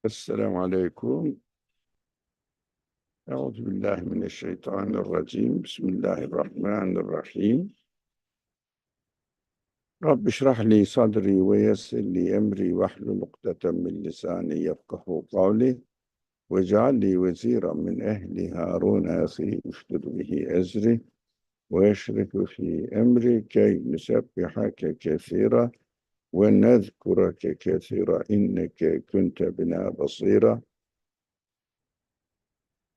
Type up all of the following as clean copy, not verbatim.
السلام عليكم. أعوذ بالله من الشيطان الرجيم. بسم الله الرحمن الرحيم. رب اشرح لي صدري ويسر لي أمري واحلل عقدة من لساني يفقه قولي واجعل لي وزيرا من أهلي هارون أخي اشدد به أزري ويشرك في أمري كي نسبحك كثيرا ونذكرك كثيرا إنك كنت بنا بصيرا.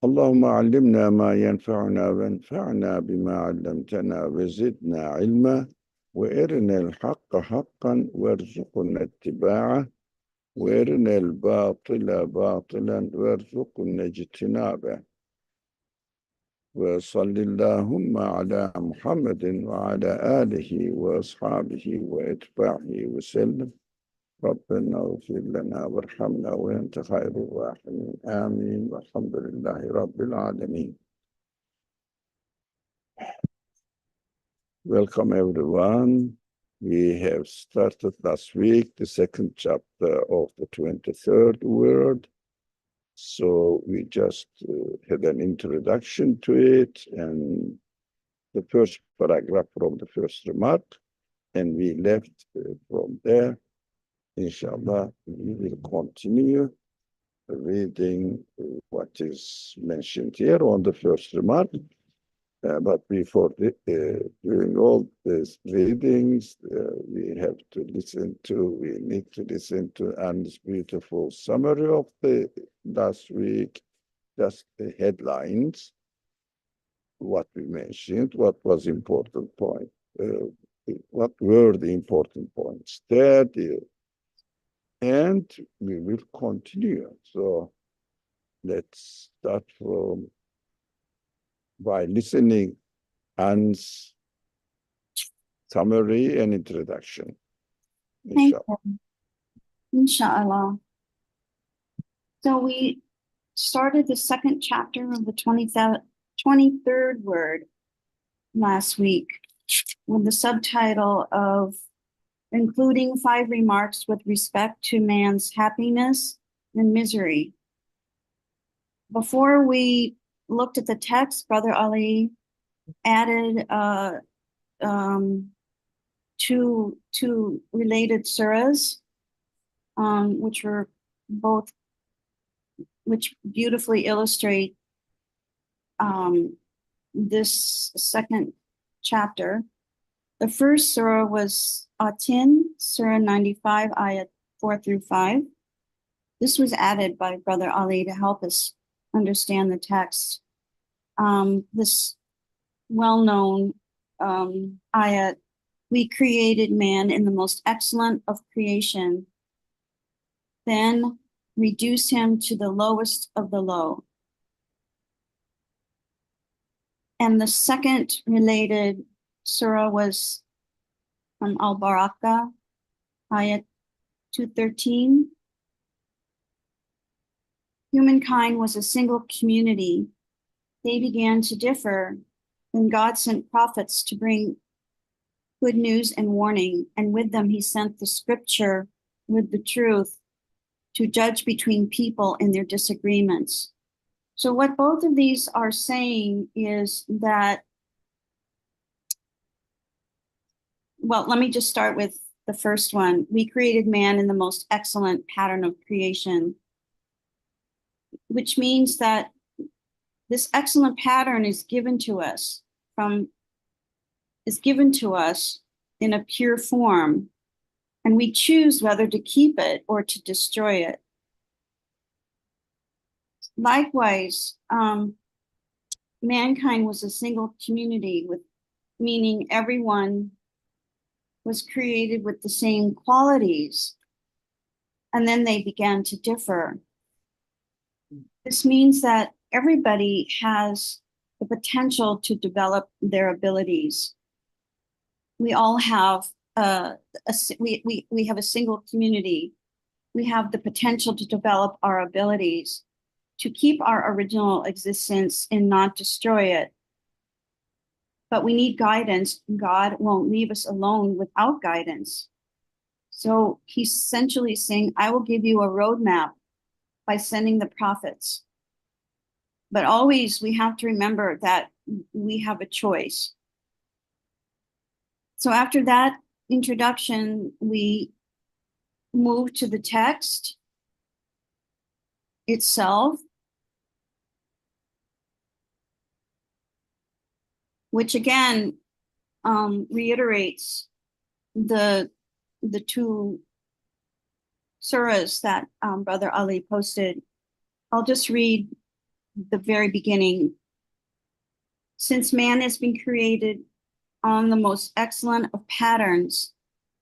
اللهم علمنا ما ينفعنا وانفعنا بما علمتنا وزدنا علما وارنا الحق حقا وارزقنا اتباعه وارنا الباطل باطلا وارزقنا اجتنابه. وصل اللهم على محمد وعلى آله وأصحابه وأتباعه وسلم. ربنا اغفر لنا وارحمنا وأنت خير الراحمين. آمين والحمد لله رب العالمين. Welcome everyone. We have started last week the second chapter of the 23rd word. So we just had an introduction to it and the first paragraph from the first remark, and we left from there. Inshallah, we will continue reading what is mentioned here on the first remark. But before doing all these readings, we need to listen to Anne's beautiful summary of the last week, just the headlines, what we mentioned, what was important point, what were the important points there, and we will continue. So let's start by listening Anne's summary and introduction. Thank you. Inshallah. So we started the second chapter of the 23rd word last week with the subtitle of including 5 remarks with respect to man's happiness and misery. Before we looked at the text, Brother Ali added two related surahs, which beautifully illustrate this second chapter. The first surah was Atin, Surah 95, ayat 4 through 5. This was added by Brother Ali to help us understand the text. This well-known ayat, we created man in the most excellent of creation, then reduce him to the lowest of the low. And the second related surah was from Al-Barakah, ayat 213. Humankind was a single community. They began to differ. Then God sent prophets to bring good news and warning, and with them he sent the scripture with the truth to judge between people in their disagreements. So what both of these are saying is that, well, let me just start with the first one. We created man in the most excellent pattern of creation, which means that this excellent pattern is given to us in a pure form, and we choose whether to keep it or to destroy it. Likewise, mankind was a single community, meaning everyone was created with the same qualities, and then they began to differ. This means that everybody has the potential to develop their abilities. We all have we have a single community. We have the potential to develop our abilities, to keep our original existence and not destroy it. But we need guidance. God won't leave us alone without guidance. So he's essentially saying, I will give you a roadmap by sending the prophets. But always we have to remember that we have a choice. So after that introduction, we move to the text itself, which again reiterates the two surahs that Brother Ali posted. I'll just read the very beginning. Since man has been created on the most excellent of patterns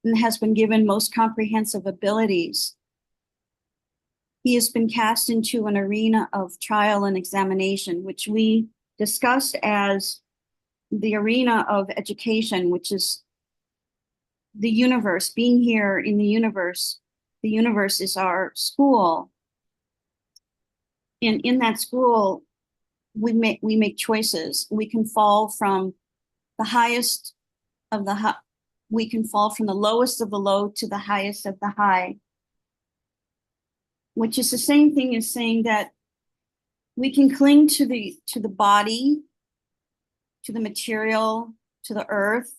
and has been given most comprehensive abilities, he has been cast into an arena of trial and examination, which we discussed as the arena of education, which is the universe, being here in the universe. The universe is our school. And in that school, we make choices. We can fall from the highest of the we can fall from the lowest of the low to the highest of the high, which is the same thing as saying that we can cling to the body, to the material, to the earth,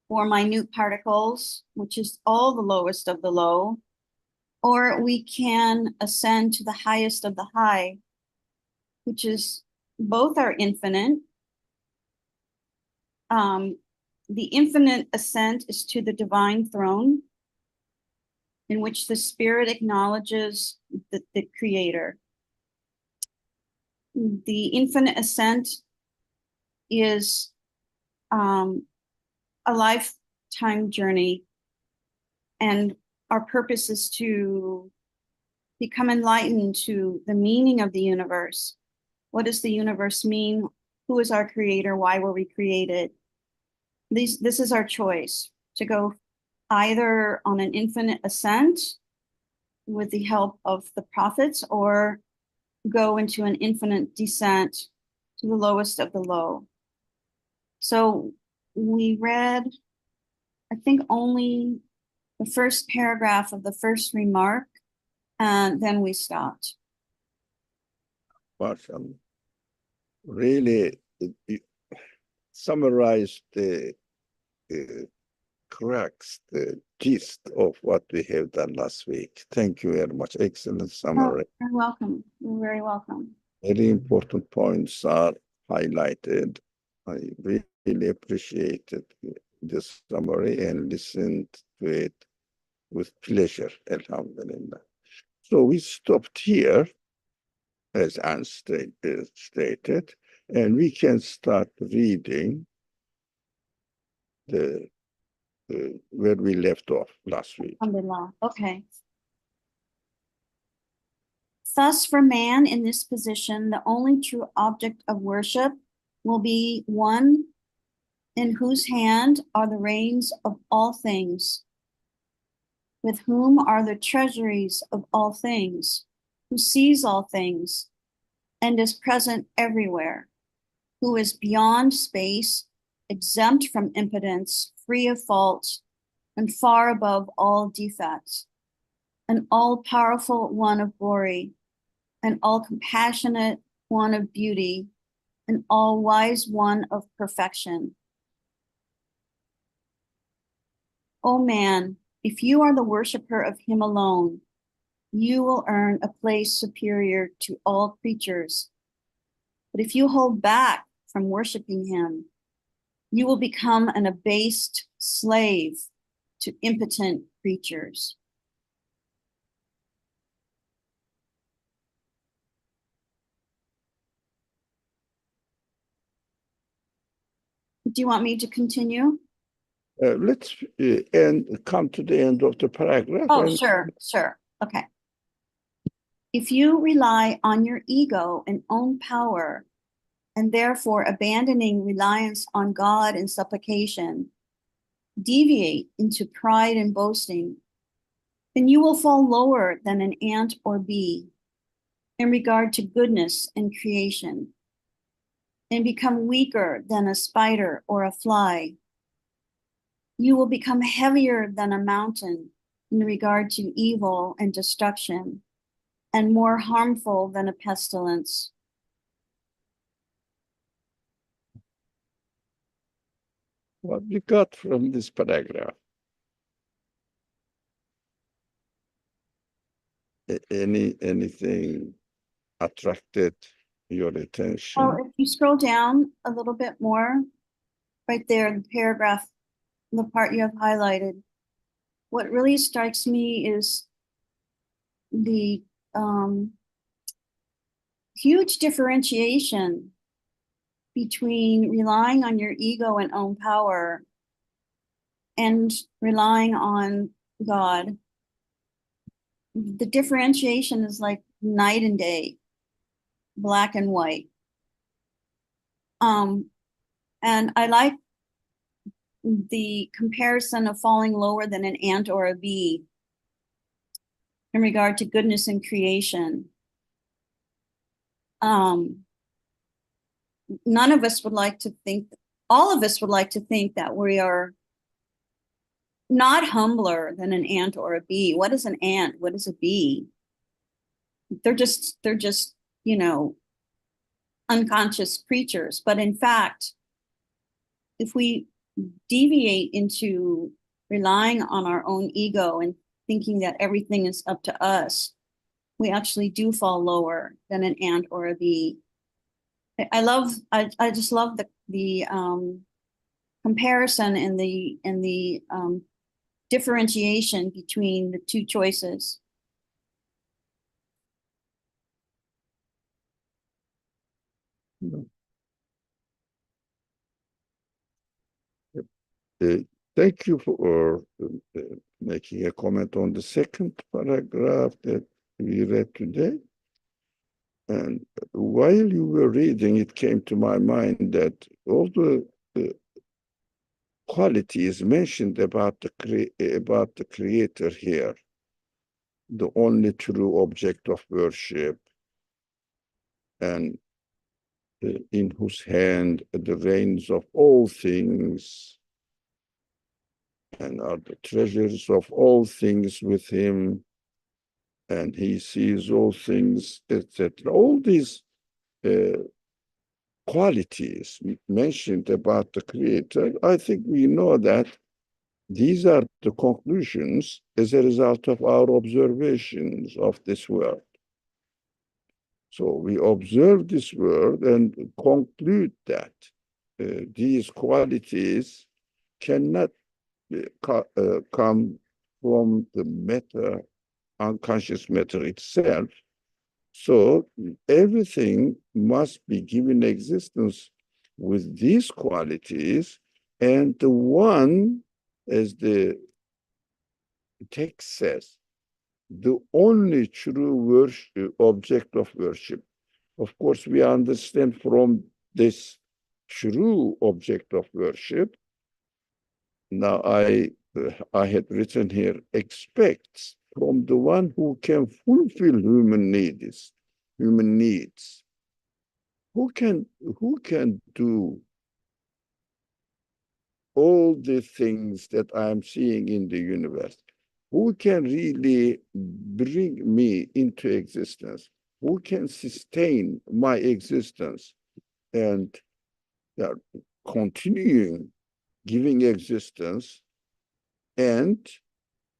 or minute particles, which is all the lowest of the low, or we can ascend to the highest of the high, which is both are infinite. The infinite ascent is to the divine throne, in which the spirit acknowledges the creator. The infinite ascent is a lifetime journey, and our purpose is to become enlightened to the meaning of the universe. What does the universe mean? Who is our creator? Why were we created? This is our choice, to go either on an infinite ascent with the help of the prophets, or go into an infinite descent to the lowest of the low. So we read, I think, only the first paragraph of the first remark, and then we stopped. Marshall, really summarized the crux, the gist of what we have done last week. Thank you very much. Excellent summary. Oh, you're welcome. You're very welcome. Very important points are highlighted. I really appreciated this summary and listened to it with pleasure, alhamdulillah. So we stopped here, as Anne stated, and we can start reading the where we left off last week. Alhamdulillah. Okay. Thus, for man in this position, the only true object of worship will be one in whose hand are the reins of all things, with whom are the treasuries of all things, who sees all things and is present everywhere, who is beyond space, exempt from impotence, free of fault, and far above all defects, an all-powerful one of glory, an all-compassionate one of beauty, an all-wise one of perfection. O man, if you are the worshiper of him alone, you will earn a place superior to all creatures. But if you hold back from worshiping him, you will become an abased slave to impotent creatures. Do you want me to continue? Let's come to the end of the paragraph. Oh, sure. Okay. If you rely on your ego and own power, and therefore abandoning reliance on God and supplication, deviate into pride and boasting, then you will fall lower than an ant or bee in regard to goodness and creation, and become weaker than a spider or a fly. You will become heavier than a mountain in regard to evil and destruction, and more harmful than a pestilence. What we got from this paragraph? Anything attracted your Well, attention? if you scroll down a little bit more, right there, the paragraph, the part you have highlighted, what really strikes me is the huge differentiation between relying on your ego and own power and relying on God. The differentiation is like night and day, black and white. And I like the comparison of falling lower than an ant or a bee in regard to goodness and creation. None of us would like to think, all of us would like to think that we are not humbler than an ant or a bee. What is an ant? What is a bee? They're just, you know, unconscious creatures. But in fact, if we deviate into relying on our own ego and thinking that everything is up to us, we actually do fall lower than an ant or a bee. I just love the comparison and the differentiation between the two choices. No. Thank you for making a comment on the second paragraph that we read today. And while you were reading, it came to my mind that all the qualities mentioned about the Creator here, the only true object of worship, and in whose hand the reins of all things, and are the treasures of all things with him, and he sees all things, etc. All these qualities mentioned about the Creator, I think we know that these are the conclusions as a result of our observations of this world. So we observe this world and conclude that these qualities cannot come from the matter, unconscious matter itself. So everything must be given existence with these qualities, and the one, as the text says, the only true worship, object of worship. Of course, we understand from this true object of worship. Now, I had written here, expects from the one who can fulfill human needs, who can do all the things that I'm seeing in the universe, who can really bring me into existence, who can sustain my existence and continuing giving existence, and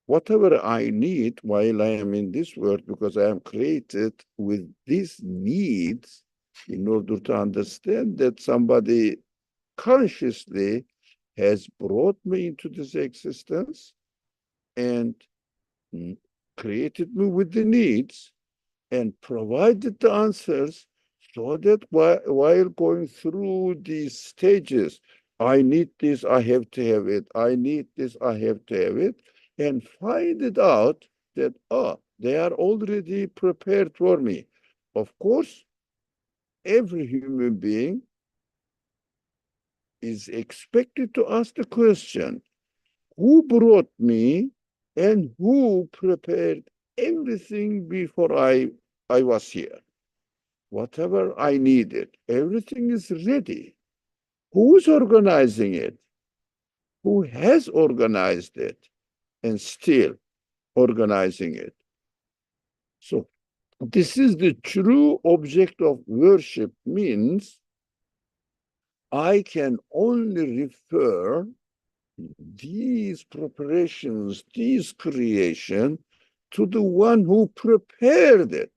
whatever I need while I am in this world, because I am created with these needs in order to understand that somebody consciously has brought me into this existence and created me with the needs and provided the answers, so that while going through these stages, I need this, I have to have it, I need this, I have to have it, and find it out that, they are already prepared for me. Of course, every human being is expected to ask the question, who brought me and who prepared everything before I was here? Whatever I needed, everything is ready. Who's organizing it? Who has organized it and still organizing it? So This is the true object of worship, means I can only refer these preparations, these creation, to the one who prepared it.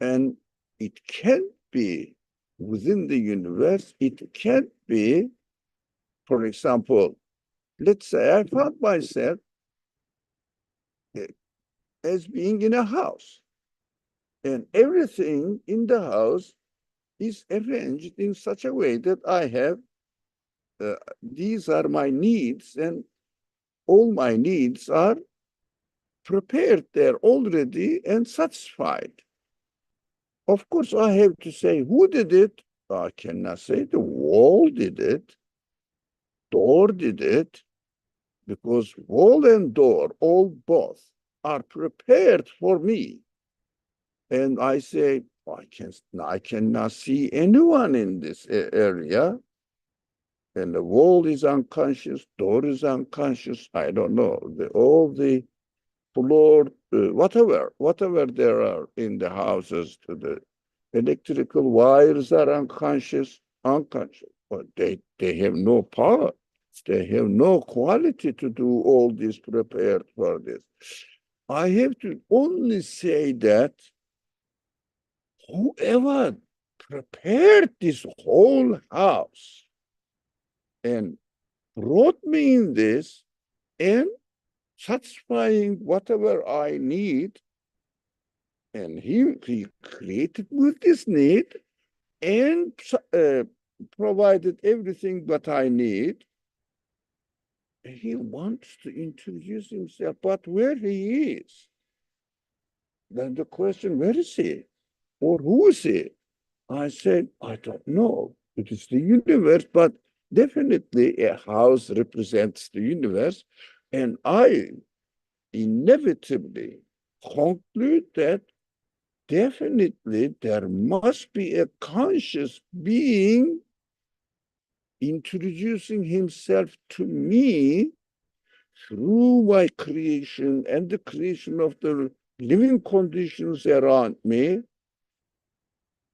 And it can't be within the universe, it can't be, for example, let's say I found myself as being in a house, and everything in the house is arranged in such a way that I have, these are my needs, and all my needs are prepared there already and satisfied. Of course, I have to say, who did it? I cannot say the wall did it, door did it, because wall and door, all both, are prepared for me. And I say, I cannot see anyone in this area. And the wall is unconscious, door is unconscious, I don't know. All the floor, whatever there are in the houses, the electrical wires are unconscious, but they have no power. They have no quality to do all this prepared for this. I have to only say that whoever prepared this whole house and brought me in this and satisfying whatever I need, and he created with this need and provided everything that I need. He wants to introduce himself, but where he is, then the question, where is he? Or who is he? I said, I don't know. It is the universe, but definitely a house represents the universe. And I inevitably conclude that definitely there must be a conscious being introducing himself to me through my creation and the creation of the living conditions around me.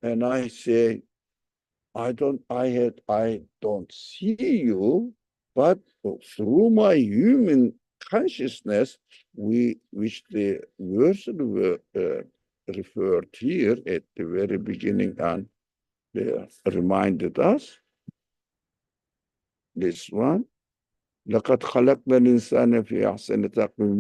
And I say, I don't see you, but through my human consciousness, which the version referred here at the very beginning and reminded us, this one, لقد خلقنا الإنسان في أحسن تقويم.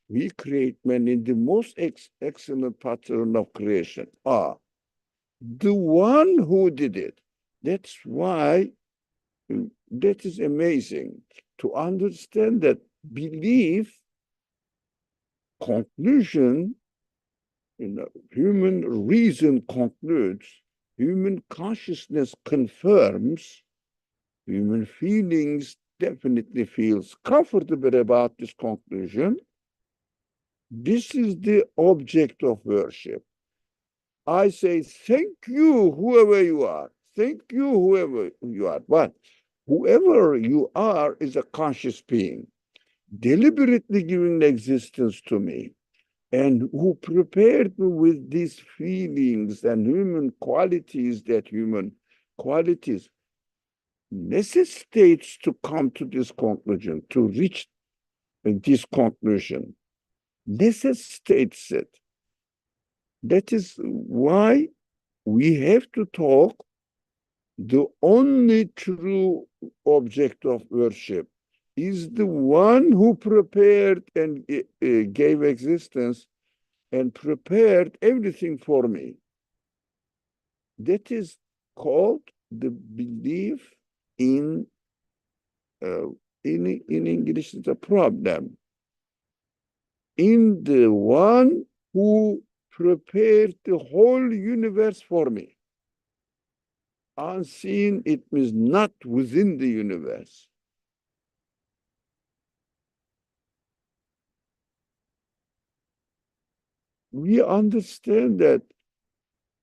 We create man in the most excellent pattern of creation. The one who did it. That's why that is amazing to understand that belief, conclusion, human reason concludes, human consciousness confirms, human feelings definitely feels comfortable about this conclusion. This is the object of worship. I say, thank you, whoever you are. Thank you, whoever you are. But whoever you are is a conscious being, deliberately giving existence to me, and who prepared me with these feelings and human qualities, that human qualities necessitates to come to this conclusion, to reach this conclusion, necessitates it. That is why we have to talk the only true object of worship is the one who prepared and gave existence and prepared everything for me. That is called the belief in English, the problem, in the one who prepared the whole universe for me. Unseen, it means not within the universe. We understand that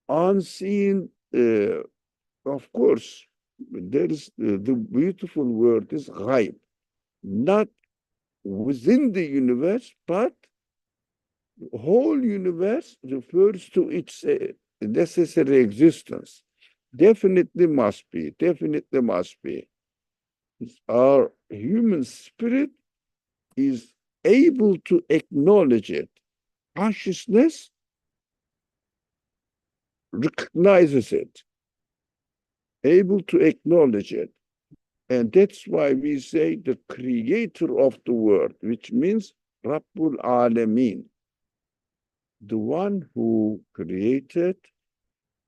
unseen, of course, there is the beautiful word is ghaib, not within the universe, but the whole universe refers to its necessary existence. Definitely must be, definitely must be. Our human spirit is able to acknowledge it. Consciousness recognizes it, able to acknowledge it. And that's why we say the creator of the world, which means Rabbul Alameen, the one who created,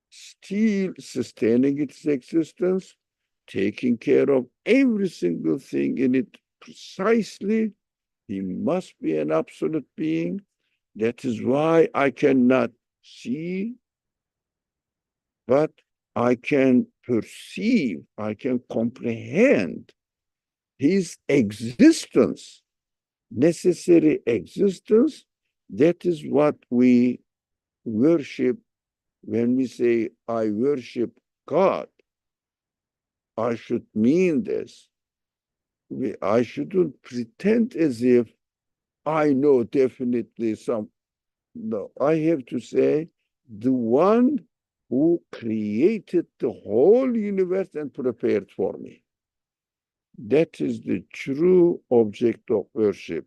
still sustaining its existence, taking care of every single thing in it precisely. He must be an absolute being. That is why I cannot see, but I can perceive, I can comprehend his existence, necessary existence. That is what we worship when we say, I worship God. I should mean this. I shouldn't pretend as if I know definitely some. No, I have to say, the one who created the whole universe and prepared for me. That is the true object of worship.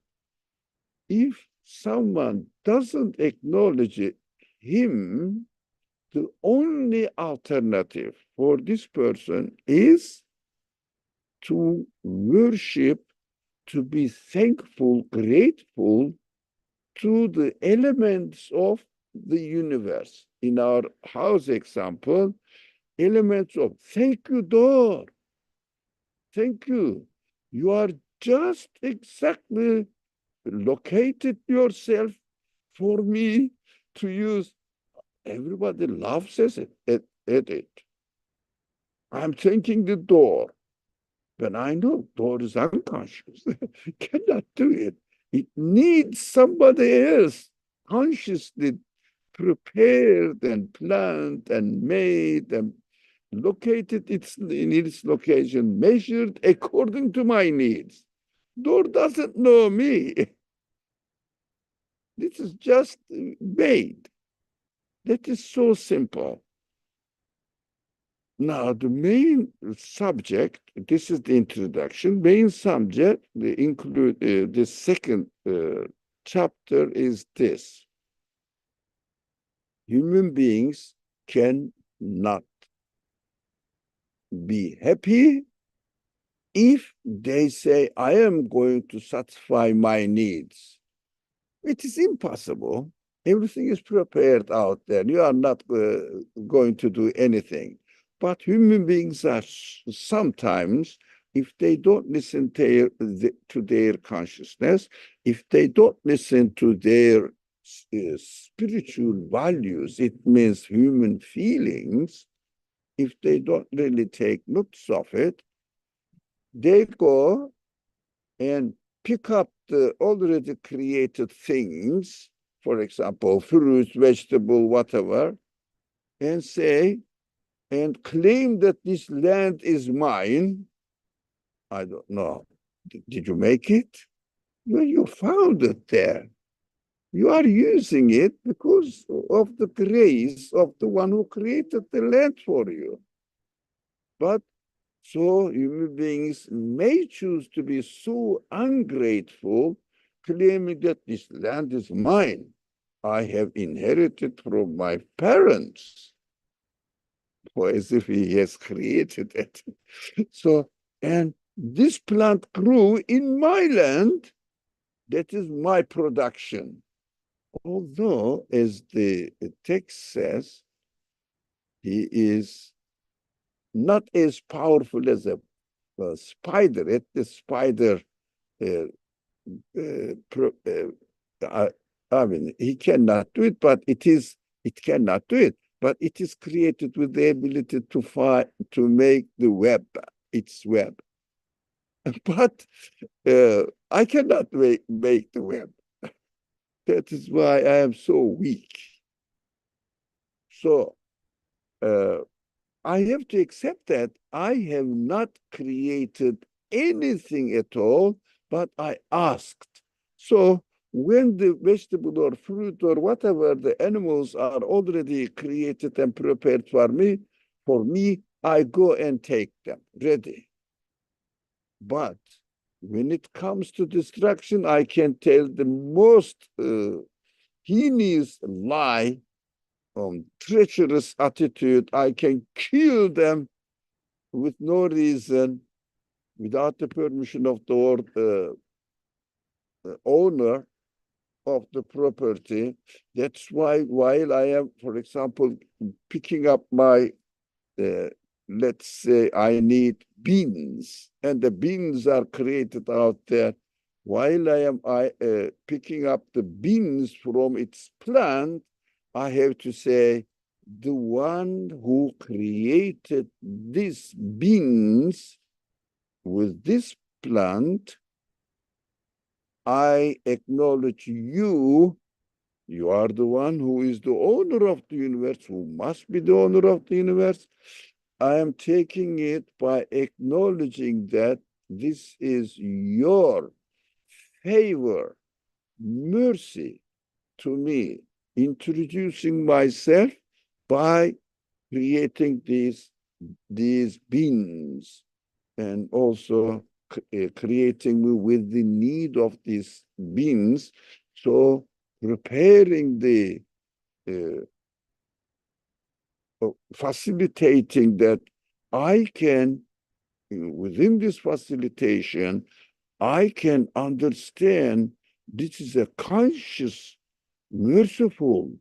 If someone doesn't acknowledge it, him, the only alternative for this person is to worship, to be thankful, grateful to the elements of the universe. In our house example, elements of thank you, door. Thank you. You are just exactly located yourself for me to use. Everybody laughs at it. I'm thanking the door. But I know door is unconscious. Cannot do it. It needs somebody else consciously prepared and planned and made and located in its location, measured according to my needs. Door doesn't know me. This is just made. That is so simple. Now, the main subject, this is the introduction, main subject, the second chapter is this. Human beings cannot be happy if they say, I am going to satisfy my needs. It is impossible. Everything is prepared out there. You are not going to do anything. But human beings are sometimes, if they don't listen to their consciousness, if they don't listen to their spiritual values, it means human feelings, if they don't really take notes of it, they go and pick up the already created things, for example, fruits, vegetable, whatever, and say, and claim that this land is mine. I don't know. Did you make it? Well, you found it there. You are using it because of the grace of the one who created the land for you. But so human beings may choose to be so ungrateful, claiming that this land is mine. I have inherited from my parents, or as if he has created it. So, and this plant grew in my land. That is my production. Although, as the text says, he is not as powerful as a spider. At the spider, uh, I mean, he cannot do it, but it cannot do it. But it is created with the ability to make the web, its web. But I cannot make the web. That is why I am so weak. So I have to accept that I have not created anything at all, but I asked. So when the vegetable or fruit or whatever the animals are already created and prepared for me, I go and take them ready. But when it comes to destruction, I can tell the most heinous lie, treacherous attitude. I can kill them with no reason, without the permission of the owner of the property. That's why while I am, for example, picking up my, uh, let's say I need beans, and the beans are created out there, while I am picking up the beans from its plant, I have to say, the one who created these beans with this plant, I acknowledge you. You are the one who is the owner of the universe, who must be the owner of the universe. I am taking it by acknowledging that this is your favor, mercy to me, introducing myself by creating these beings, and also creating me with the need of these beings. So preparing the facilitating that I can, within this facilitation, I can understand this is a conscious, merciful,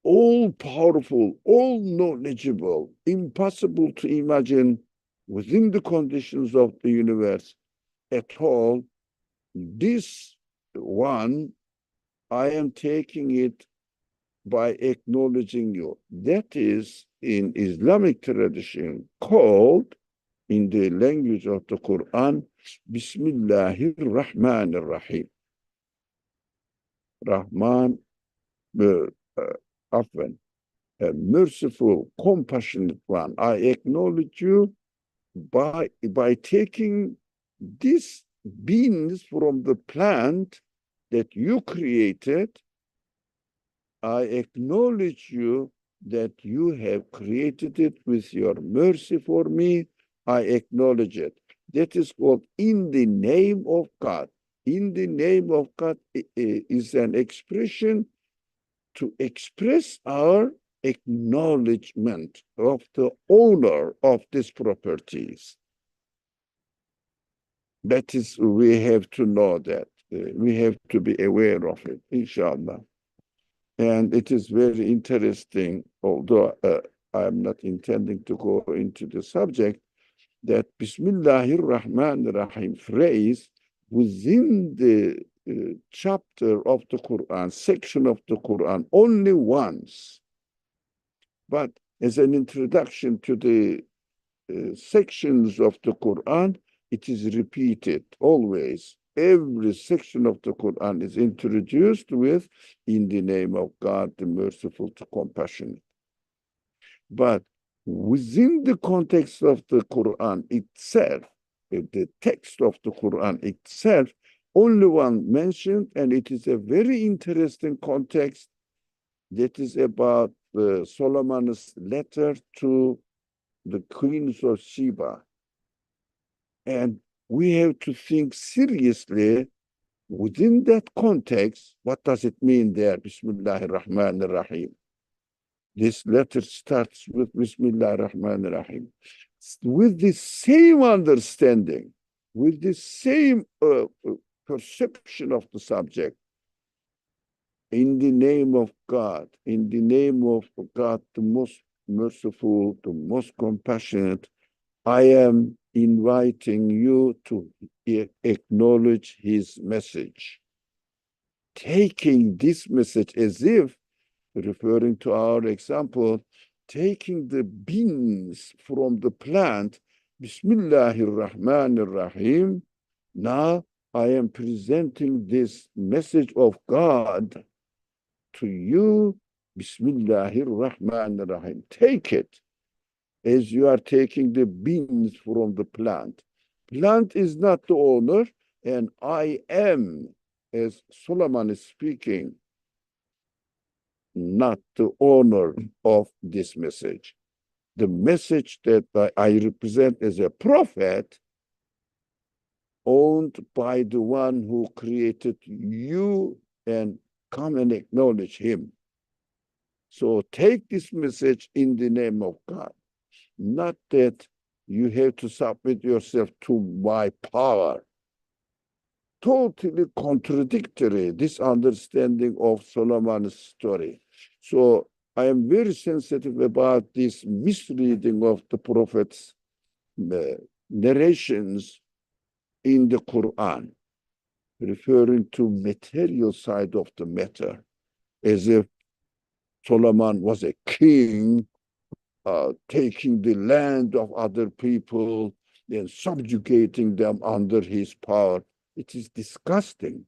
all powerful, all knowledgeable, impossible to imagine within the conditions of the universe at all. This one, I am taking it by acknowledging you. That is in Islamic tradition called, in the language of the Quran, Bismillahir Rahmanir Rahim. Rahman, Afwan, a merciful, compassionate one. I acknowledge you by taking these beans from the plant that you created. I acknowledge you that you have created it with your mercy for me. I acknowledge it. That is called in the name of God. In the name of God is an expression to express our acknowledgement of the owner of these properties. That is, we have to know that. We have to be aware of it, inshallah. And it is very interesting, although I'm not intending to go into the subject, that Bismillahir Rahmanir Rahim phrase within the chapter of the Quran, section of the Quran, only once. But as an introduction to the sections of the Quran, it is repeated always. Every section of the Quran is introduced with, in the name of God, the merciful, the compassionate. But within the context of the Quran itself, the text of the Quran itself, only one mentioned, and it is a very interesting context that is about Solomon's letter to the queens of Sheba. And we have to think seriously within that context, what does it mean there? Bismillahir Rahmanir Rahim. This letter starts with Bismillahir Rahmanir Rahim. With the same understanding, with the same perception of the subject, in the name of God, in the name of God, the most merciful, the most compassionate, I am inviting you to acknowledge his message. Taking this message as if, referring to our example, taking the beans from the plant, Bismillahir Rahmanir Rahim. Now I am presenting this message of God to you, Bismillahir Rahmanir Rahim. Take it as you are taking the beans from the plant. Plant is not the owner, And I am, as Solomon is speaking, not the owner of this message. The message that I represent as a prophet, owned by the one who created you, and come and acknowledge him. So take this message in the name of God. Not that you have to submit yourself to my power. Totally contradictory, this understanding of Solomon's story. So I am very sensitive about this misreading of the prophet's narrations in the Quran, referring to material side of the matter, as if Solomon was a king, taking the land of other people and subjugating them under his power. It is disgusting.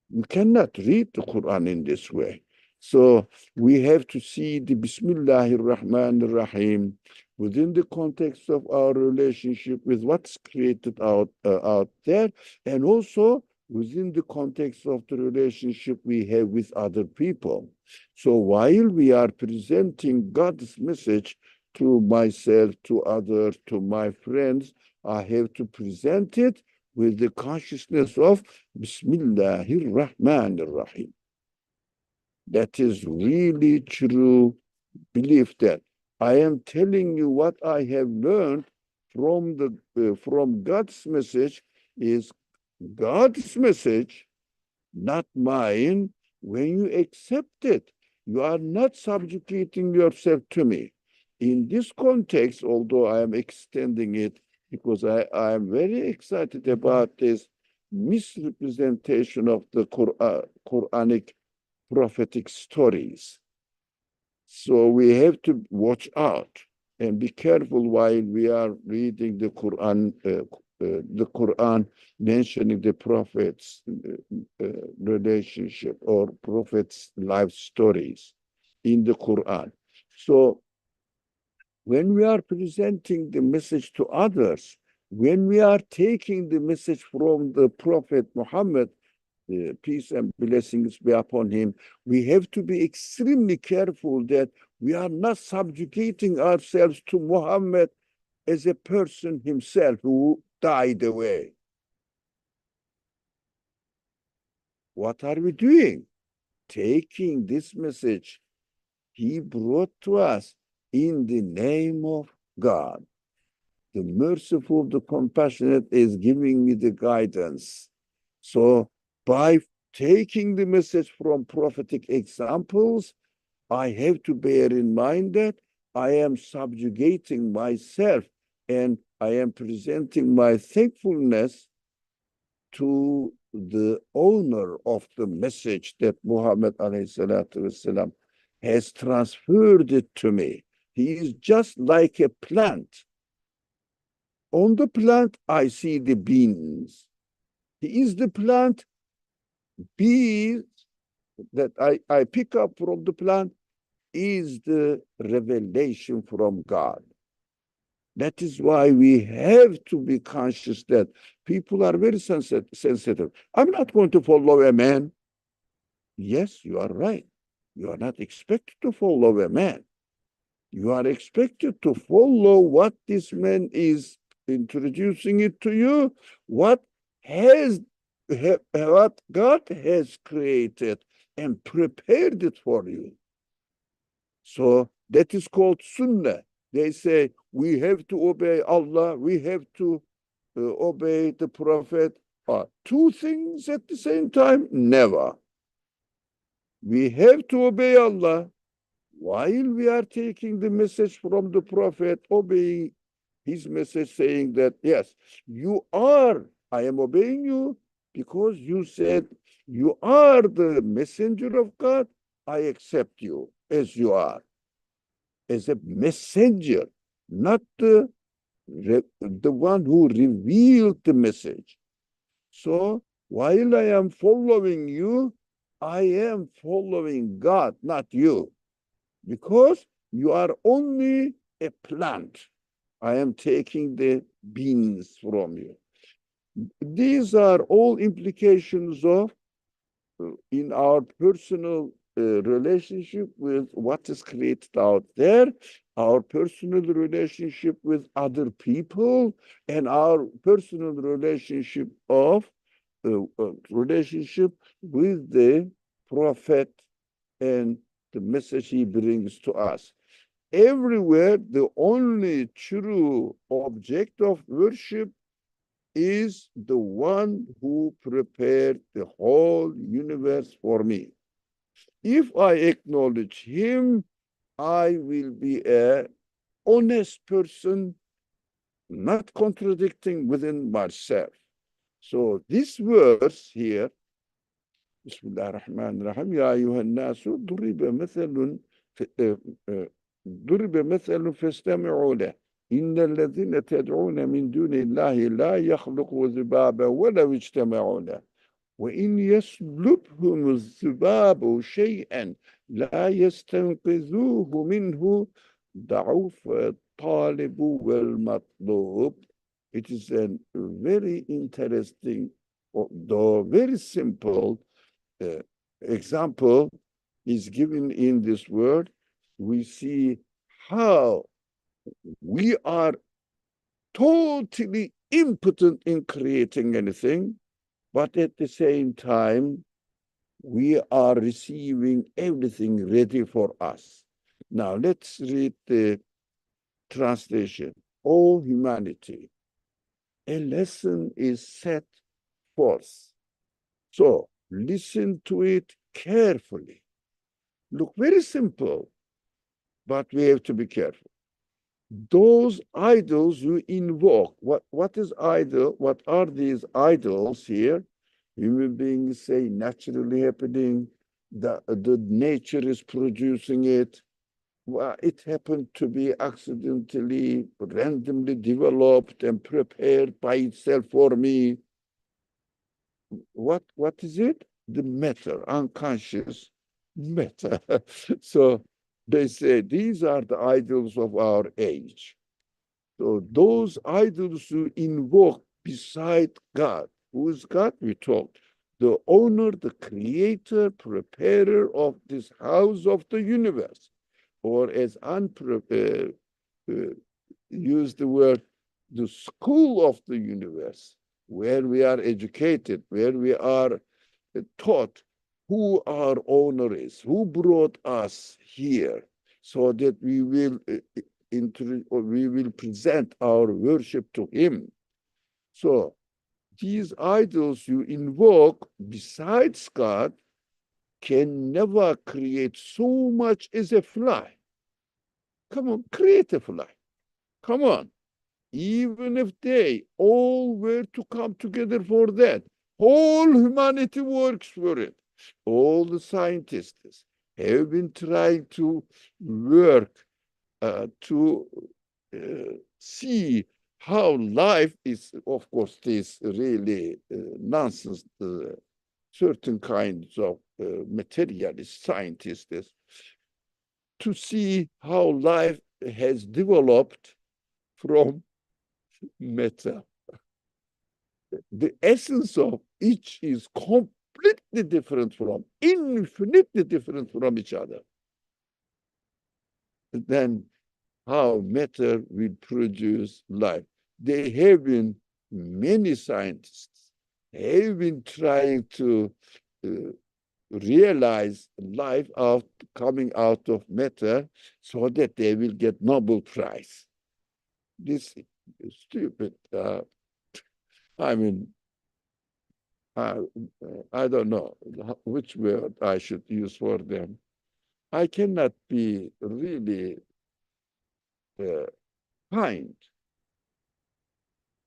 You cannot read the Quran in this way. So we have to see the Bismillahir Rahmanir Rahim within the context of our relationship with what's created out there, and also within the context of the relationship we have with other people. So while we are presenting God's message to myself, to others, to my friends, I have to present it with the consciousness of Bismillahir Rahmanir Rahim. That is really true belief that I am telling you what I have learned from God's message is God's message, not mine. When you accept it, you are not subjugating yourself to me. In this context, although I am extending it because I am very excited about this misrepresentation of the Quranic prophetic stories. So we have to watch out and be careful while we are reading the Quran mentioning the prophet's relationship or prophet's life stories in the Quran. So when we are presenting the message to others, when we are taking the message from the Prophet Muhammad, peace and blessings be upon him, we have to be extremely careful that we are not subjugating ourselves to Muhammad as a person himself who died away. What are we doing? Taking this message he brought to us in the name of God. The merciful, the compassionate is giving me the guidance. So by taking the message from prophetic examples, I have to bear in mind that I am subjugating myself and I am presenting my thankfulness to the owner of the message that Muhammad والسلام, has transferred it to me. He is just like a plant. On the plant, I see the beans. He is the plant. Bees that I pick up from the plant is the revelation from God. That is why we have to be conscious that people are very sensitive. I'm not going to follow a man. Yes, you are right. You are not expected to follow a man. You are expected to follow what this man is introducing it to you, what God has created and prepared it for you. So that is called sunnah. They say we have to obey Allah, we have to obey the Prophet. Two things at the same time? Never. We have to obey Allah while we are taking the message from the Prophet, obeying his message, saying that, yes, I am obeying you because you said you are the messenger of God. I accept you as you are, as a messenger, not the one who revealed the message. So while I am following you, I am following God, not you, because you are only a plant. I am taking the beans from you. These are all implications of in our personal relationship with what is created out there, our personal relationship with other people, and our personal relationship with the prophet and the message he brings to us. Everywhere, the only true object of worship is the one who prepared the whole universe for me. If I acknowledge him, I will be an honest person, not contradicting within myself. So this verse here, بسم الله الرحمن الرحيم يا أيها الناس ضرب مثل فاستمعوا له إن الذين تدعون من دون الله لا يخلقوا ذبابا ولو اجتمعوا له وإن يسلبهم الذباب شيئا لا يستنقذوه منه ضعف الطالب والمطلوب. It is a very interesting, though very simple example is given in this word. We see how we are totally impotent in creating anything, but at the same time, we are receiving everything ready for us. Now, let's read the translation. O humanity, a lesson is set forth. So, listen to it carefully. Look, very simple, but we have to be careful. Those idols you invoke, what is idol? What are these idols here? Human beings say naturally happening, the nature is producing it. Well, it happened to be accidentally, randomly developed and prepared by itself for me. What is it? The matter, unconscious matter. So they say these are the idols of our age. So those idols you invoke beside God. Who is God? We talked. The owner, the creator, preparer of this house of the universe. Or as use the word, the school of the universe, where we are educated, where we are taught who our owner is, who brought us here, so that we will present our worship to him. So these idols you invoke besides God can never create so much as a fly. Come on, create a fly. Come on. Even if they all were to come together for that, whole humanity works for it. All the scientists have been trying to work to see how life is, of course, this really nonsense, certain kinds of materialist scientists, to see how life has developed from matter. The essence of each is completely different from, infinitely different from each other. Then how matter will produce life. There have been many scientists have been trying to realize life coming out of matter so that they will get Nobel Prize. This is stupid. I mean, I don't know which word I should use for them. I cannot be really kind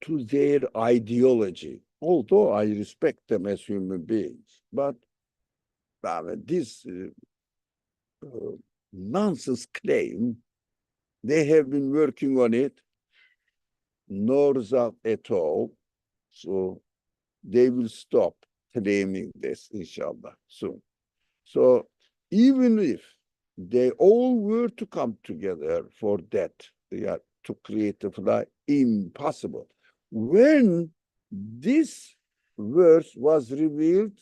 to their ideology, although I respect them as human beings. But this nonsense claim, they have been working on it, no result at all. So they will stop claiming this, inshallah, soon. So even if they all were to come together for that, to create a fly, impossible. When This verse was revealed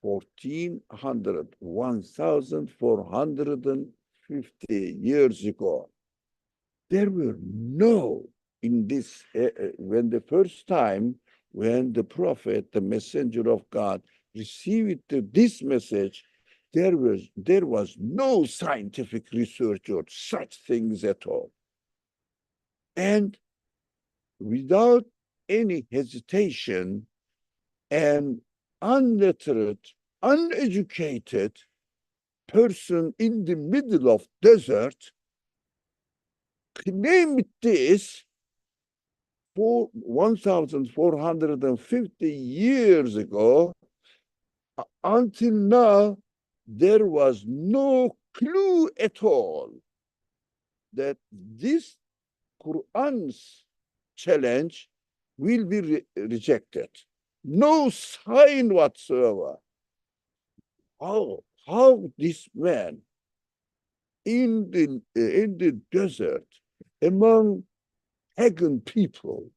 1450 years ago. There were no in this when the first time when the prophet, the messenger of God, received this message, there was no scientific research or such things at all. And without any hesitation, an unlettered, uneducated person in the middle of desert claimed this for 1450 years ago. Until now, there was no clue at all that this Quran's challenge will be rejected. No sign whatsoever. How this man in the desert among pagan people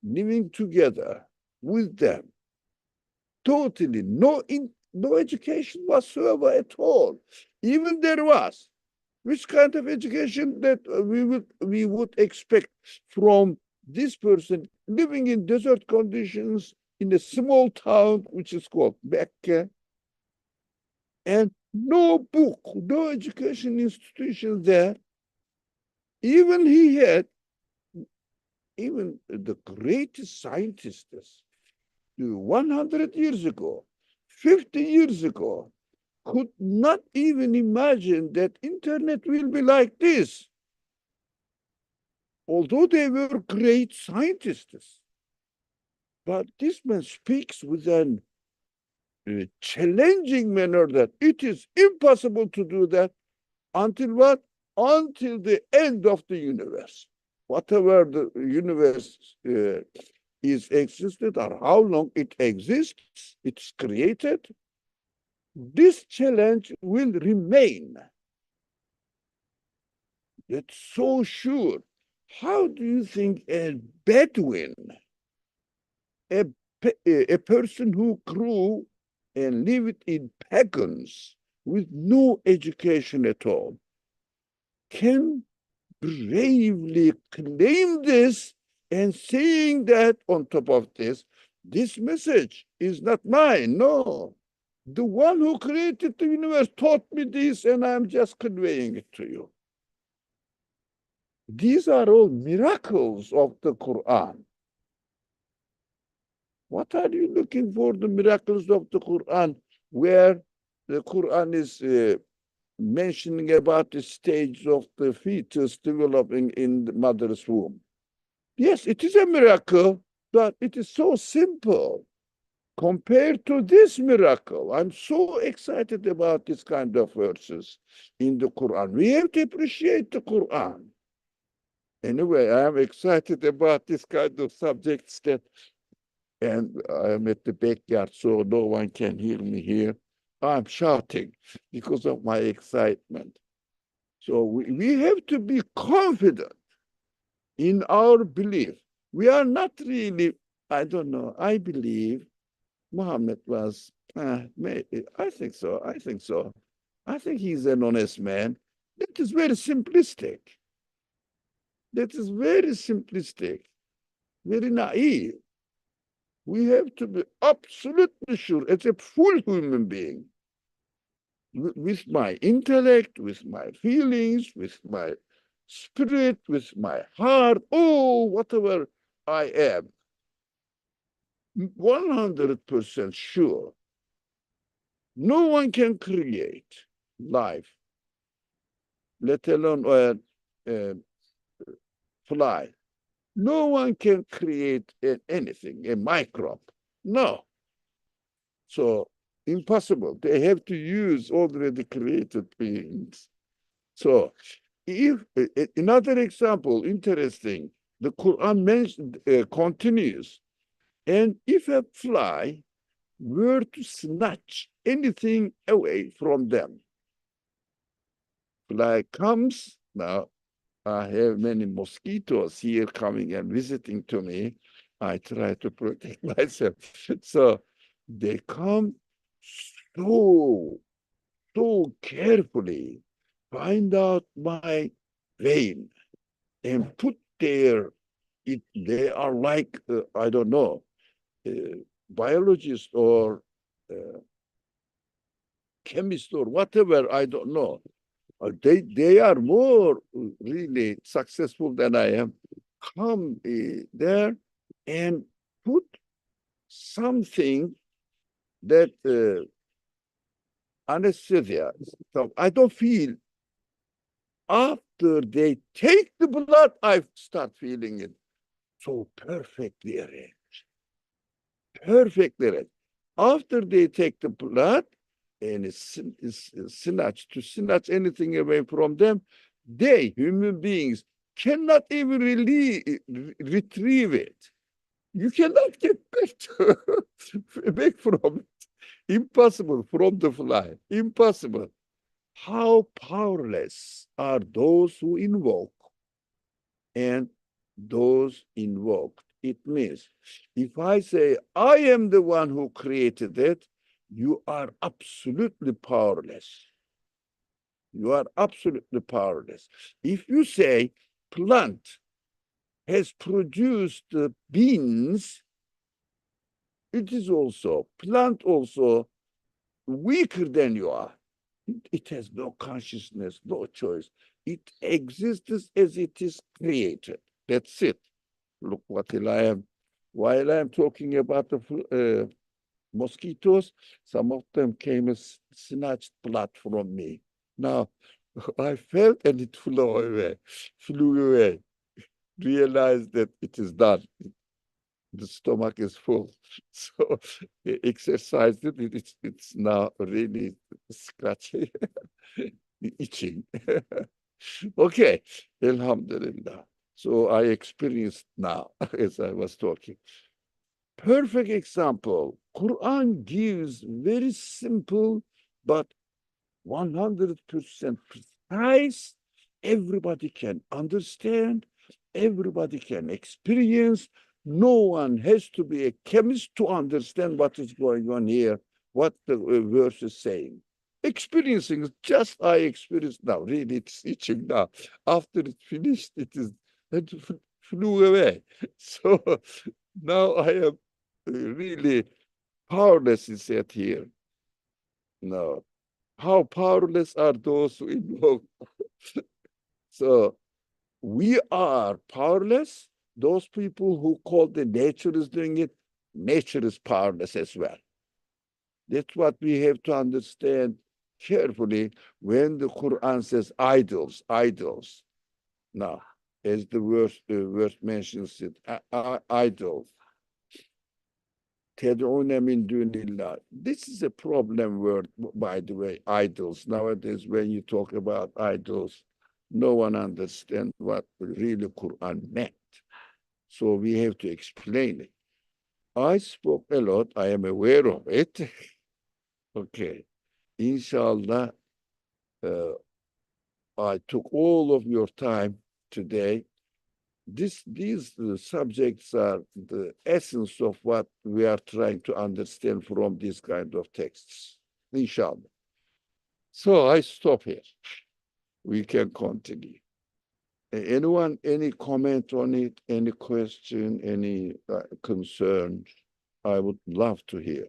living together with them, totally no education whatsoever at all. Even there was, which kind of education that we would expect from this person living in desert conditions in a small town which is called Mecca, and no book, no education institution there. Even he had, even the greatest scientists 100 years ago, 50 years ago, could not even imagine that internet will be like this. Although they were great scientists. But this man speaks with an challenging manner that it is impossible to do that until what? Until the end of the universe. Whatever the universe is existed or how long it exists, it's created, this challenge will remain. That's so sure. How do you think a Bedouin, a person who grew and lived in pagans with no education at all, can bravely claim this and saying that on top of this message is not mine? No. The one who created the universe taught me this, and I'm just conveying it to you. These are all miracles of the Quran. What are you looking for, the miracles of the Quran, where the Quran is mentioning about the stage of the fetus developing in the mother's womb? Yes, it is a miracle, but it is so simple compared to this miracle. I'm so excited about this kind of verses in the Quran. We have to appreciate the Quran. Anyway, I am excited about this kind of subjects and I am at the backyard, so no one can hear me here. I'm shouting because of my excitement. So we have to be confident in our belief. We are not really, I don't know, I believe Muhammad was, I think so, I think so. I think he's an honest man. That is very simplistic. That is very simplistic, very naive. We have to be absolutely sure as a full human being, with my intellect, with my feelings, with my spirit, with my heart, oh, whatever I am, 100% sure. No one can create life, let alone fly. No one can create anything, a microbe. No. So impossible. They have to use already created beings. So if another example, interesting, the Quran mentioned, continues, and if a fly were to snatch anything away from them, fly comes, now I have many mosquitoes here coming and visiting to me. I try to protect myself. So they come so, so carefully, find out my vein and put there. They are like, I don't know, biologist or uh, chemist or whatever, I don't know. They are more really successful than I am. Come there and put something that anesthesia. So I don't feel. After they take the blood, I start feeling it. So perfectly arranged. Perfectly arranged. After they take the blood and it's snatch anything away from them, they, human beings, cannot even really retrieve it. You cannot get back back from it. Impossible from the fly. Impossible. How powerless are those who invoke and those invoked? It means if I say, I am the one who created it, you are absolutely powerless. You are absolutely powerless. If you say, plant has produced beans, it is also, plant also weaker than you are. It has no consciousness, no choice. It exists as it is created. That's it. Look what I am. While I'm talking about the mosquitoes, some of them came and snatched blood from me. Now, I felt and it flew away. Realized that it is done. The stomach is full. So exercised it. It's now really scratchy, itching. Okay, Alhamdulillah. So I experienced now as I was talking. Perfect example. Quran gives very simple but 100% precise. Everybody can understand. Everybody can experience. No one has to be a chemist to understand what is going on here, what the verse is saying. Experiencing just I experienced now. Really, it's itching now. After it finished, it flew away. So now I am really powerless, is said here. No. How powerless are those who invoke? So we are powerless. Those people who call the nature is doing it, nature is powerless as well. That's what we have to understand carefully when the Quran says idols, idols. Now, as the verse mentions it, idols. تدعون من دون الله. This is a problem word, by the way, idols. Nowadays, when you talk about idols, no one understands what really Quran meant. So we have to explain it. I spoke a lot. I am aware of it. Okay. Inshallah, I took all of your time today. These subjects are the essence of what we are trying to understand from these kind of texts, inshallah. So I stop here. We can continue. Anyone, any comment on it, any question, any concern? I would love to hear.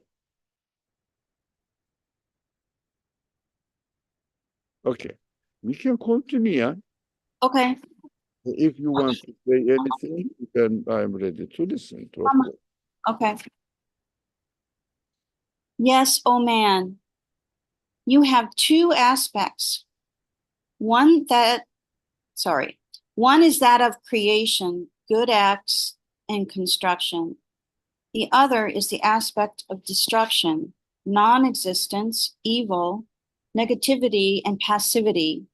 Okay, we can continue. Okay. If you want to say anything, then I'm ready to listen to it. Okay. Yes, oh man, you have two aspects. One is that of creation, good acts, and construction. The other is the aspect of destruction, non-existence, evil, negativity, and passivity.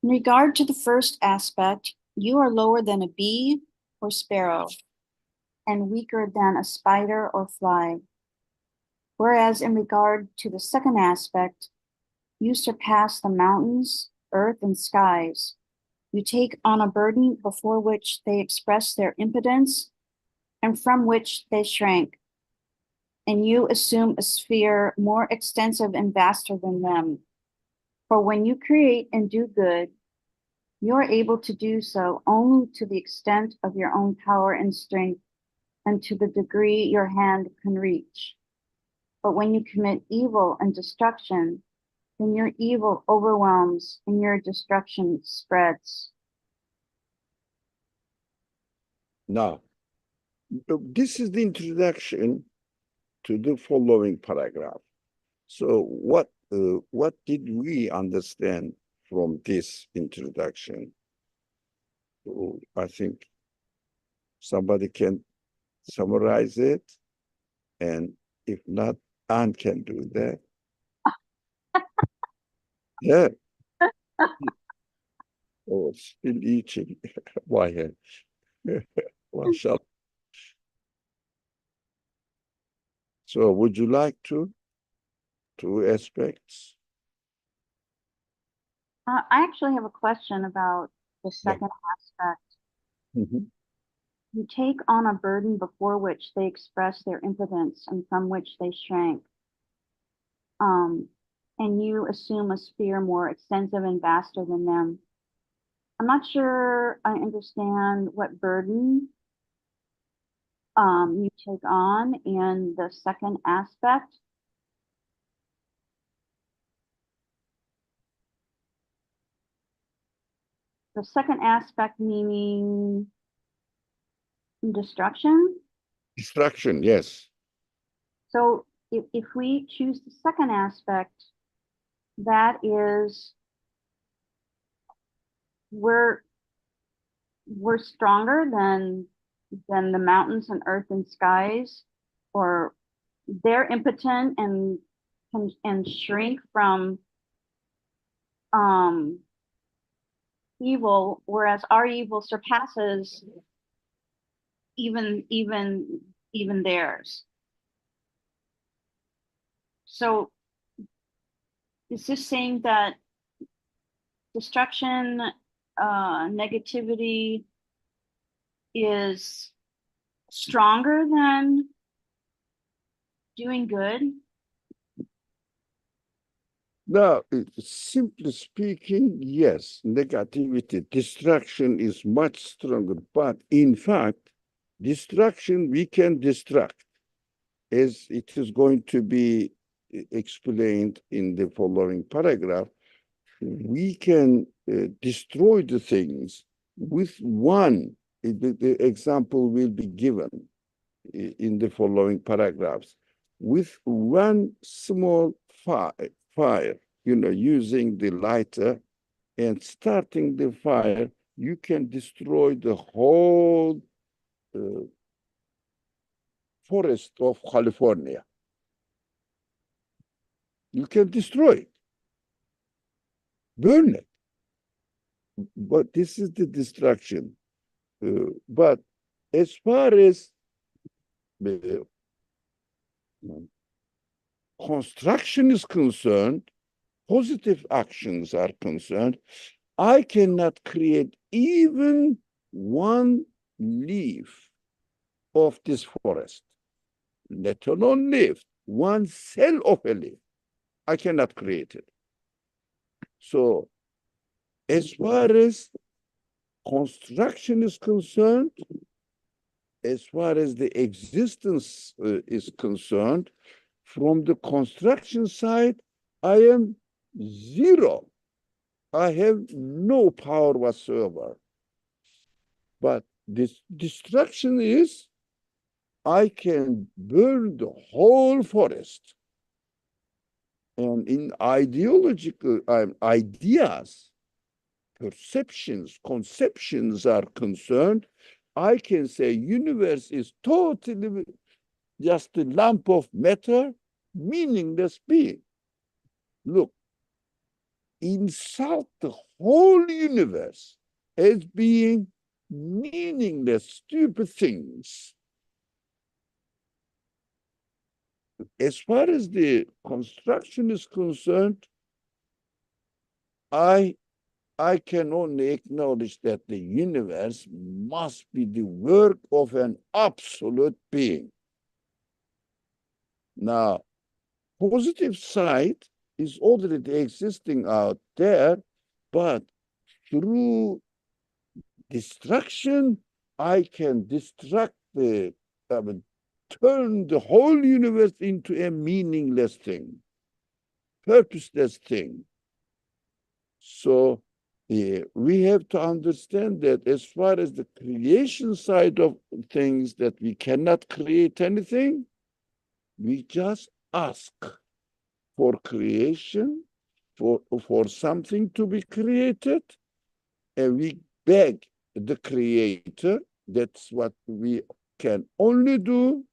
In regard to the first aspect, you are lower than a bee or sparrow, and weaker than a spider or fly. Whereas in regard to the second aspect, you surpass the mountains, earth, and skies. You take on a burden before which they express their impotence and from which they shrank. And you assume a sphere more extensive and vaster than them. For when you create and do good, you are able to do so only to the extent of your own power and strength and to the degree your hand can reach. But when you commit evil and destruction, then your evil overwhelms and your destruction spreads. Now, this is the introduction to the following paragraph. So what did we understand from this introduction? So I think somebody can summarize it, and if not, Anne can do that. Yeah. Oh, still eating. Why? Mashallah. So would you like to? Two aspects. I actually have a question about the second aspect. Mhm. You take on a burden before which they express their impotence and from which they shrank. And you assume a sphere more extensive and vaster than them. I'm not sure I understand what burden you take on in the second aspect. The second aspect meaning destruction. Distraction, yes. So if we choose the second aspect, that is we're stronger than the mountains and earth and skies, or they're impotent and shrink from um evil, whereas our evil surpasses even theirs. So is this saying that destruction, negativity is stronger than doing good? Now, simply speaking, yes, negativity, distraction is much stronger. But in fact, distraction we can distract, as it is going to be explained in the following paragraph. We can destroy the things with one. The example will be given in the following paragraphs. With one small fire, using the lighter and starting the fire, you can destroy the whole forest of California. You can destroy it, burn it. But this is the destruction. But as far as the construction is concerned, positive actions are concerned, I cannot create even one leaf of this forest, let alone leaf, one cell of a leaf. I cannot create it. So as far as construction is concerned, as far as the existence is concerned, from the construction side, I am zero. I have no power whatsoever. But this destruction is, I can burn the whole forest. And in ideological ideas, perceptions, conceptions are concerned, I can say universe is totally just a lump of matter, meaningless being. Look, insult the whole universe as being meaningless, stupid things. As far as the construction is concerned, I I can only acknowledge that the universe must be the work of an absolute being. Now, positive side is already existing out there, but through destruction, I can turn the whole universe into a meaningless thing, purposeless thing. So we have to understand that as far as the creation side of things, that we cannot create anything, we just ask for creation, for something to be created, and we beg the creator. That's what we can only do.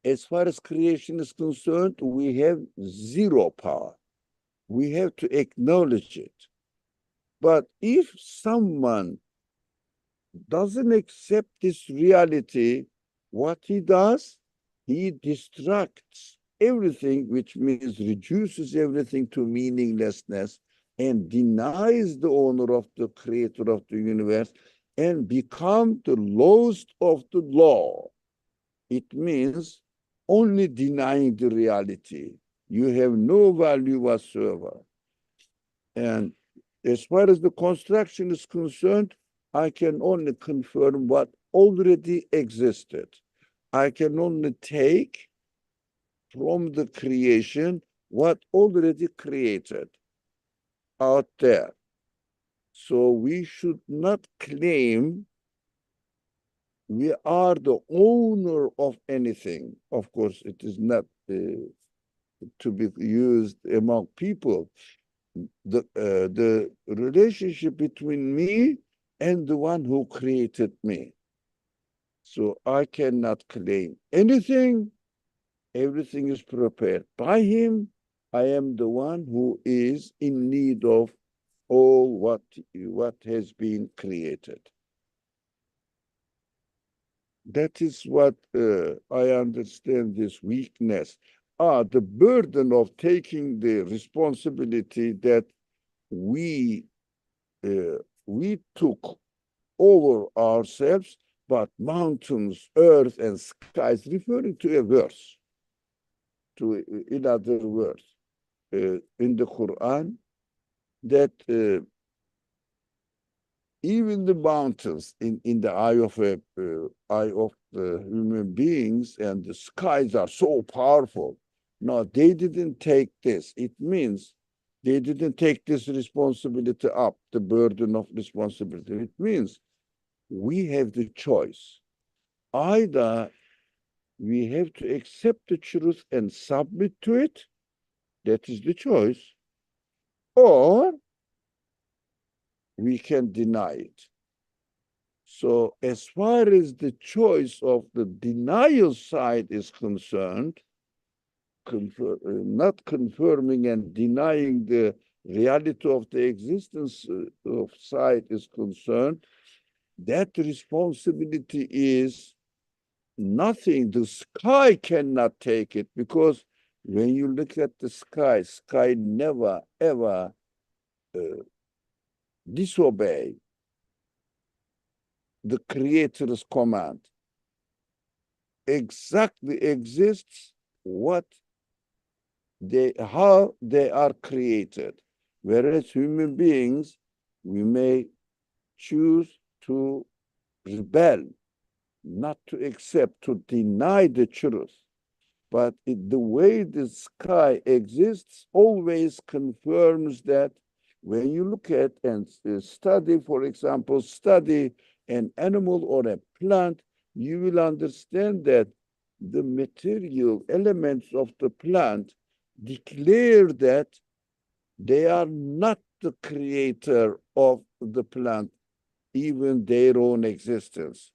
As far as creation is concerned, we have zero power. We have to acknowledge it. But if someone doesn't accept this reality, what he does, he distracts everything, which means reduces everything to meaninglessness and denies the owner of the creator of the universe and become the lowest of the law. It means only denying the reality. You have no value whatsoever. And as far as the construction is concerned, I can only confirm what already existed. I can only take from the creation what already created out there. So we should not claim we are the owner of anything. Of course, it is not to be used among people. The relationship between me and the one who created me. So I cannot claim anything. Everything is prepared by him. I am the one who is in need of all what has been created. That is what I understand this weakness. The burden of taking the responsibility that we took over ourselves, but mountains, earth, and skies, referring to a verse, in other words, in the Quran, that even the mountains in the eye of the human beings and the skies are so powerful. No, they didn't take this. It means they didn't take this responsibility up, the burden of responsibility. It means we have the choice. Either we have to accept the truth and submit to it, that is the choice, or we can deny it. So as far as the choice of the denial side is concerned, not confirming and denying the reality of the existence of side is concerned, that responsibility is nothing. The sky cannot take it, because when you look at the sky never ever disobey the creator's command. Exactly exists how they are created. Whereas human beings, we may choose to rebel, not to accept, to deny the truth. But the way the sky exists always confirms that when you look at and study, for example, study an animal or a plant, you will understand that the material elements of the plant declare that they are not the creator of the plant, even their own existence.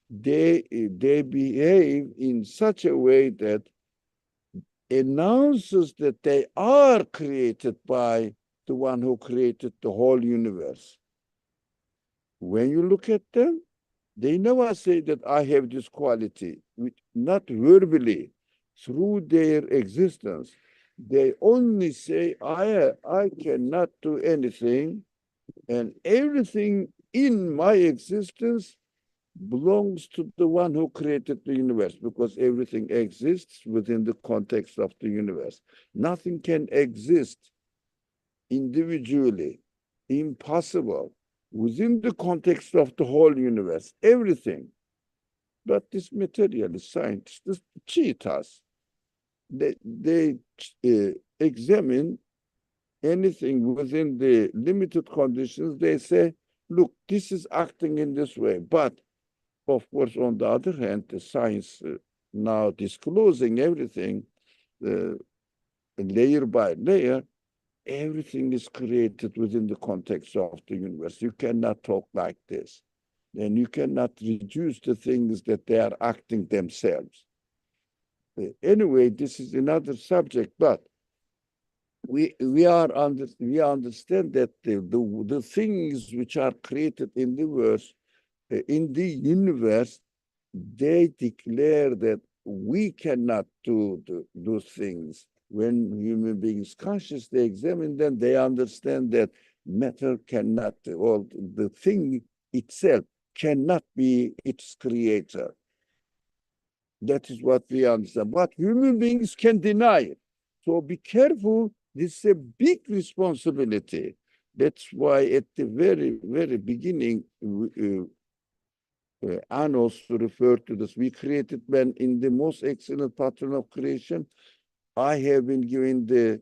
They behave in such a way that announces that they are created by the one who created the whole universe. When you look at them, they never say that I have this quality, not verbally, through their existence. They only say, I cannot do anything, and everything in my existence belongs to the one who created the universe, because everything exists within the context of the universe. Nothing can exist individually, impossible, within the context of the whole universe, everything. But this materialist scientists cheat us. They examine anything within the limited conditions. They say, look, this is acting in this way. But of course, on the other hand, the science now disclosing everything layer by layer, everything is created within the context of the universe. You cannot talk like this. And you cannot reduce the things that they are acting themselves. Anyway, this is another subject, but we understand that the things which are created in the universe, they declare that we cannot do those things. When human beings consciously examine them, they understand that matter cannot, or the thing itself cannot be its creator. That is what we understand. But human beings can deny it. So be careful. This is a big responsibility. That's why at the very, very beginning, Anos referred to this. We created man in the most excellent pattern of creation. I have been given the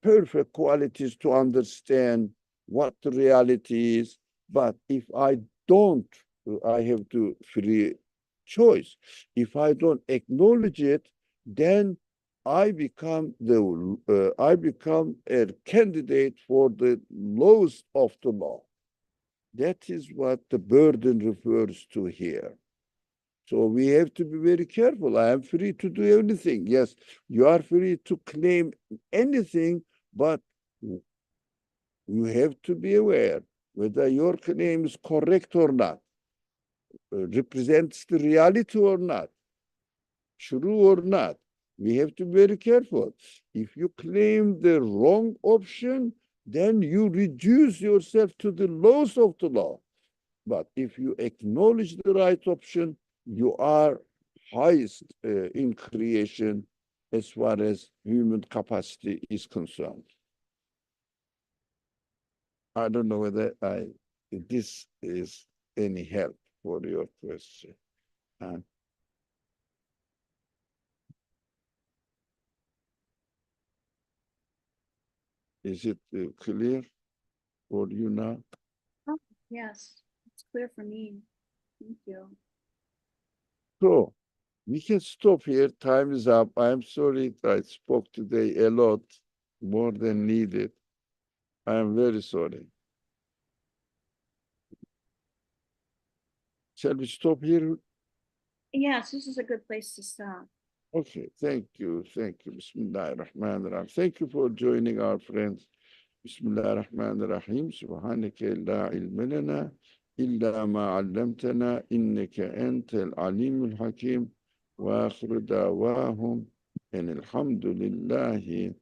perfect qualities to understand what the reality is. But if I don't, I have to free choice. If I don't acknowledge it, then I become a candidate for the laws of the law. That is what the burden refers to here. So we have to be very careful. I am free to do anything. Yes, you are free to claim anything, but you have to be aware whether your claim is correct or not, represents the reality or not, true or not. We have to be very careful. If you claim the wrong option, then you reduce yourself to the laws of the law. But if you acknowledge the right option, you are highest in creation as far as human capacity is concerned. I don't know whether this is any help for your question. Is it clear for you now? Oh, yes, it's clear for me. Thank you. So we can stop here. Time is up. I'm sorry I spoke today a lot more than needed. I am very sorry. Shall we stop here? Yes, this is a good place to stop. Okay, thank you. Thank you. Bismillah ar-Rahman ar-Rahim. Thank you for joining our friends. Bismillah ar-Rahman ar-Rahim. Subhanaka la ilma lana illa ma 'allamtana innaka antal alimul hakim. Wa akhiru da'wahum and alhamdulillahi